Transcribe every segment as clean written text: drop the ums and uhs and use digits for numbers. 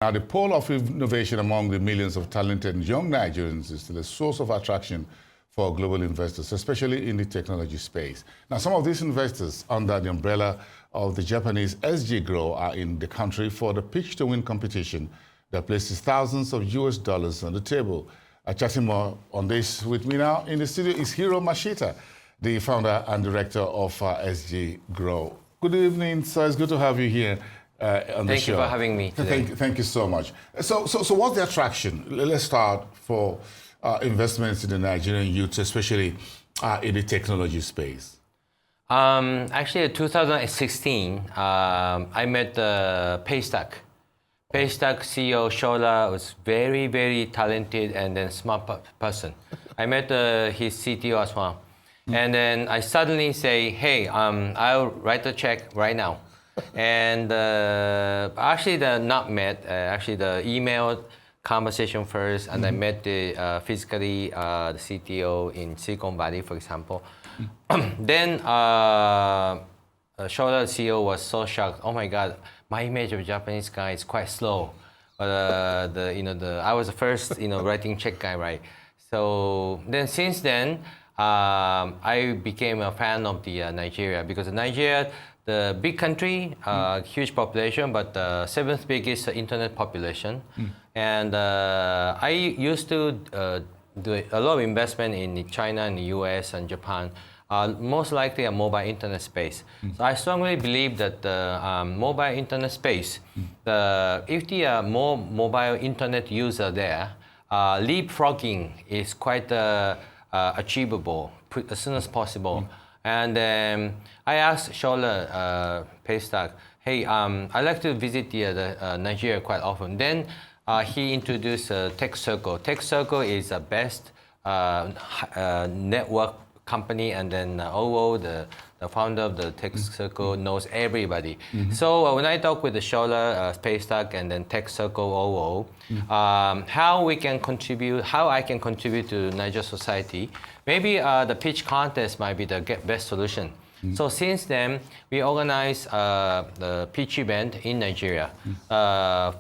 Now, the pole of innovation among the millions of talented young Nigerians is still a source of attraction for global investors, especially in the technology space. Now, some of these investors under the umbrella of the Japanese SG Grow are in the country for the pitch to win competition that places thousands of US dollars on the table. Chatting more on this with me now in the studio is Hiro Mashita, the founder and director of SG Grow. Good evening, sir. It's good to have you here. On the show. Thank you for having me today. Thank you so much. So what's the attraction? Let's start for investments in the Nigerian youth, especially in the technology space. Actually, in 2016, I met Paystack. Paystack CEO Shola was very, very talented and then smart person. I met his CTO as well. And then I suddenly say, hey, I'll write a check right now. And actually, not met. Actually, the email conversation first, and I met the physically the CTO in Silicon Valley, for example. Then Shola CEO was so shocked. Oh my God, my image of Japanese guy is quite slow. But I was the first writing check guy, right? So then since then, I became a fan of the Nigeria, because Nigeria, the big country, huge population, but the seventh biggest internet population. And I used to do a lot of investment in China and the US and Japan, most likely a mobile internet space. So I strongly believe that the mobile internet space, if there are more mobile internet users there, leapfrogging is quite achievable as soon as possible. And I asked Shola Paystack, hey, I like to visit the Nigeria quite often. Then he introduced Tech Circle. Tech Circle is the best network company, and then OO, the founder of the Tech Circle, knows everybody. So when I talk with the Shola Paystack and then Tech Circle OO, how I can contribute to Niger society, maybe the pitch contest might be the best solution. So since then, we organized the pitch event in Nigeria.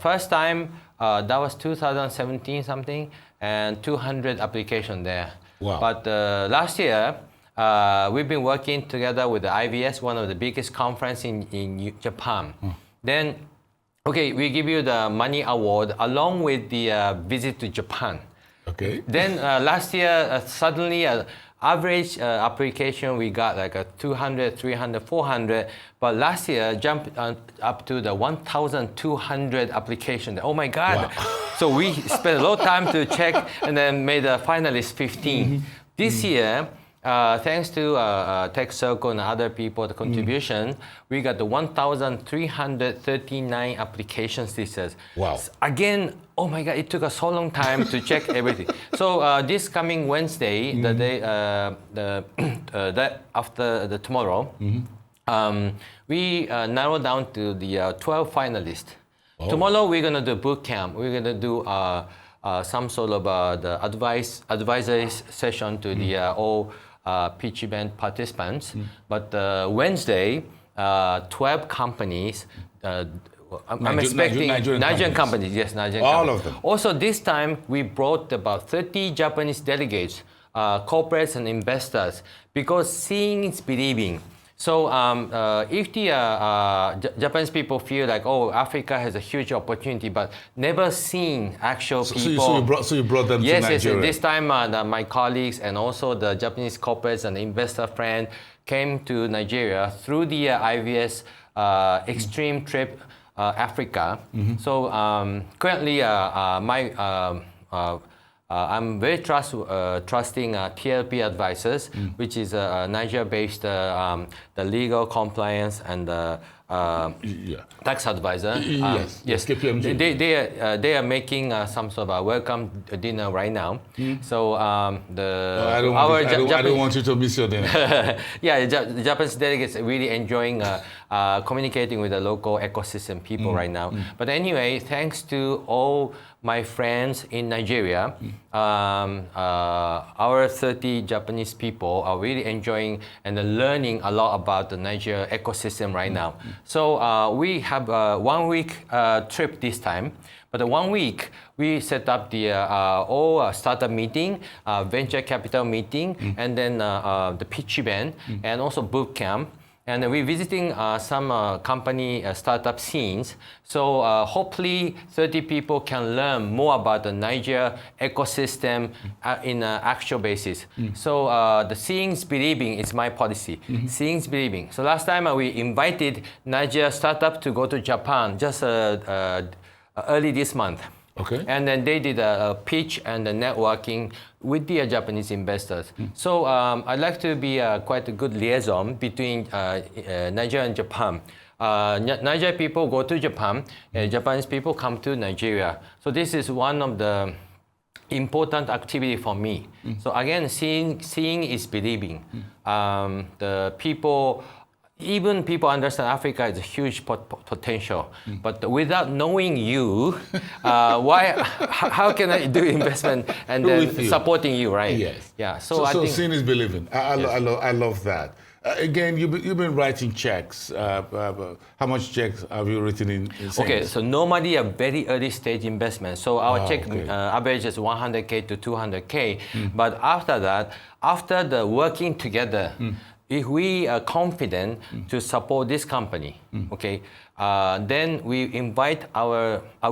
First time, that was 2017 something, and 200 applications there. Wow. But last year, we've been working together with the IVS, one of the biggest conference in Japan. Then, okay, we give you the money award along with the visit to Japan. Okay. Then last year, suddenly, average application, we got like a 200, 300, 400. But last year, jumped up to the 1,200 application. Oh my God. Wow. So we spent a lot of time to check and then made a finalist 15. This year, thanks to Tech Circle and other people, the contribution, we got the 1,339 applications this year. Wow. Again, oh my God, it took us so long time to check everything. So this coming Wednesday, the day after the tomorrow, we narrow down to the 12 finalists. Oh. Tomorrow we're gonna do boot camp. We're gonna do some sort of the advisory session to the all pitch event participants. But Wednesday, 12 companies. I'm expecting Nigerian companies. Yes, Nigerian all companies. Of them. Also, this time we brought about 30 Japanese delegates, corporates and investors, because seeing is believing. So if the Japanese people feel like, oh, Africa has a huge opportunity, but never seen actual people. So you brought them to Nigeria. Yes. This time my colleagues and also the Japanese corporates and investor friend came to Nigeria through the IVS Extreme Trip Africa. So currently I'm very trusting TLP Advisors, which is a Niger-based the legal compliance and tax advisor. Yes. KPMG. They are making some sort of a welcome dinner right now. So I don't want you to miss your dinner. Yeah, the Japanese delegates are really enjoying communicating with the local ecosystem people right now. But anyway, thanks to all my friends in Nigeria, our 30 Japanese people are really enjoying and learning a lot about the Nigeria ecosystem right now. So we have a 1 week trip this time. But the 1 week, we set up the all startup meeting, venture capital meeting, and then the pitch event, and also boot camp. And we're visiting some company startup scenes. So hopefully 30 people can learn more about the Niger ecosystem in an actual basis. So the seeing is believing is my policy. Seeing is believing. So last time we invited Niger startup to go to Japan just early this month. Okay. And then they did a pitch and a networking with the Japanese investors. So I'd like to be quite a good liaison between Nigeria and Japan. Nigeria people go to Japan, Japanese people come to Nigeria. So this is one of the important activity for me. So again, seeing is believing. The people, even people understand Africa is a huge potential, but without knowing you, how can I do investment and then supporting you, right? Yes. Yeah. So I think seeing is believing. I love that. Again, you've been writing checks. How much checks have you written in Okay, so normally a very early stage investment. So our check average is 100K to 200K. But after that, after the working together, if we are confident to support this company, okay, then we invite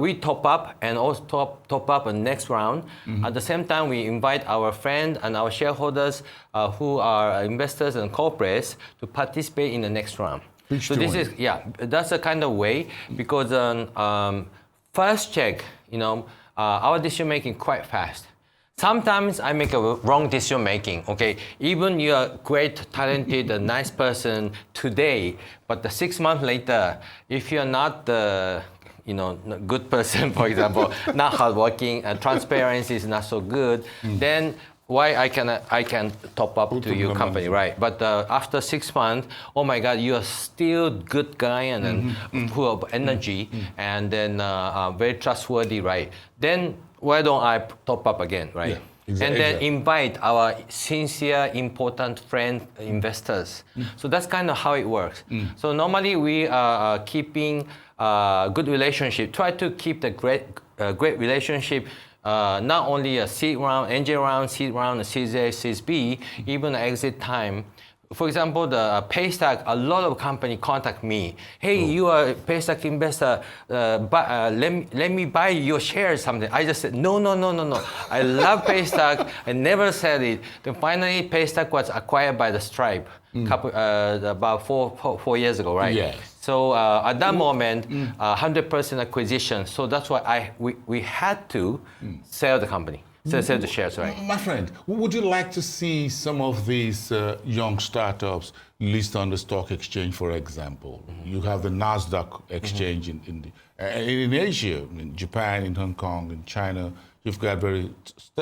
we top up and also top up a next round. At the same time, we invite our friends and our shareholders who are investors and corporates to participate in the next round. So this is, that's a kind of way, because first check, our decision making quite fast. Sometimes I make a wrong decision making, okay? Even you're a great, talented, a nice person today, but 6 months later, if you're not the good person, for example, not hardworking, transparency is not so good, then why I can top up to your company, right? But after 6 months, oh my God, you are still good guy and then full of energy and then very trustworthy, right? Then why don't I top up again, right? Yeah, exactly. And then invite our sincere, important friend investors. So that's kind of how it works. So normally we are keeping good relationship. Try to keep the great relationship. Not only a seed round, angel round, seed round, Series A, Series B, even exit time. For example, the Paystack, a lot of companies contact me. Hey, you are a Paystack investor, let me buy your shares something. I just said, no. I love Paystack. I never said it. Then finally, Paystack was acquired by the Stripe about four years ago, right? Yes. So at that moment, 100% acquisition. So that's why we had to sell the company. Sell the shares, right? My friend, would you like to see some of these young startups list on the stock exchange, for example? You have the NASDAQ exchange in Asia, in Japan, in Hong Kong, in China. You've got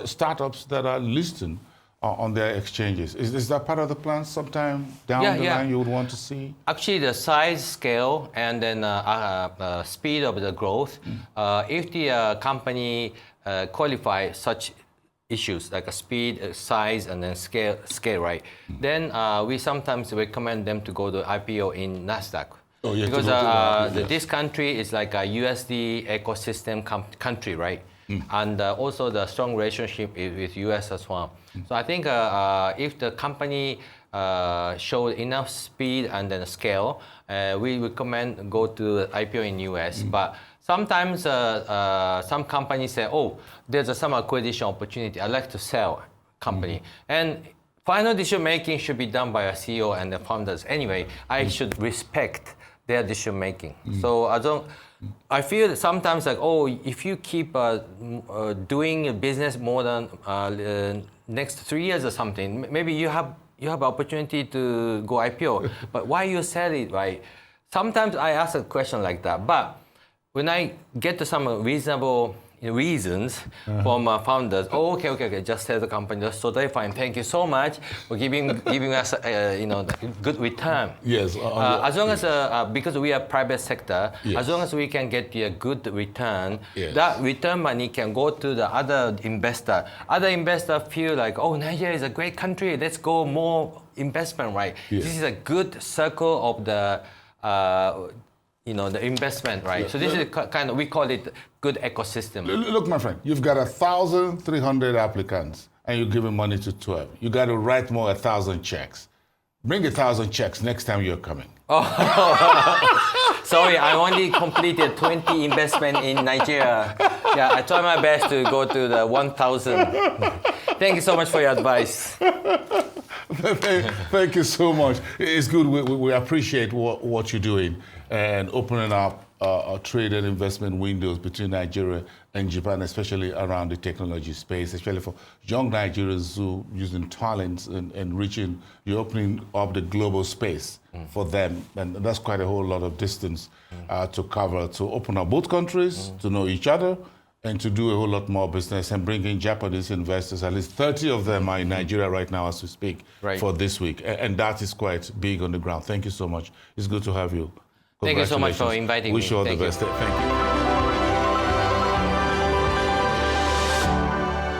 startups that are listed on their exchanges. Is that part of the plan sometime down the line you would want to see? Actually, the size, scale, and then speed of the growth. If the company qualify such issues like a speed, size, and then scale, right? Then we sometimes recommend them to go to IPO in NASDAQ. Oh, yeah, because this country is like a USD ecosystem country, right? And also the strong relationship with US as well. So I think if the company show enough speed and then scale, we recommend go to IPO in US. But sometimes some companies say, oh, there's some acquisition opportunity. I'd like to sell company. And final decision making should be done by a CEO and the founders. Anyway, I should respect their decision making. So I feel sometimes like, oh, if you keep doing a business more than next 3 years or something, maybe you have opportunity to go IPO. But why you sell it, right? Sometimes I ask a question like that. But when I get to some reasonable reasons from founders. Oh, okay, just sell the company. That's totally fine. Thank you so much for giving us good return. Yes. As long as because we are private sector, Yes. as long as we can get a good return, Yes. that return money can go to the other investor. Other investor feel like, oh, Nigeria is a great country. Let's go more investment, right? Yes. This is a good circle of the the investment, right? Yeah. So this is kind of, we call it good ecosystem. Look, my friend, you've got 1,300 applicants and you're giving money to 12. You got to write more 1,000 checks. Bring 1,000 checks next time you're coming. Sorry, I only completed 20 investment in Nigeria. Yeah, I try my best to go to the 1,000. Thank you so much for your advice. Thank you so much. It's good. We appreciate what you're doing and opening up trade and investment windows between Nigeria and Japan, especially around the technology space, especially for young Nigerians who using talents and reaching, you're opening up the global space for them. And that's quite a whole lot of distance to cover, to open up both countries, to know each other, and to do a whole lot more business and bring in Japanese investors. At least 30 of them are in Nigeria right now as we speak for this week. And that is quite big on the ground. Thank you so much. It's good to have you. Thank you so much for inviting me. Wish you all the Thank you. best. Thank you.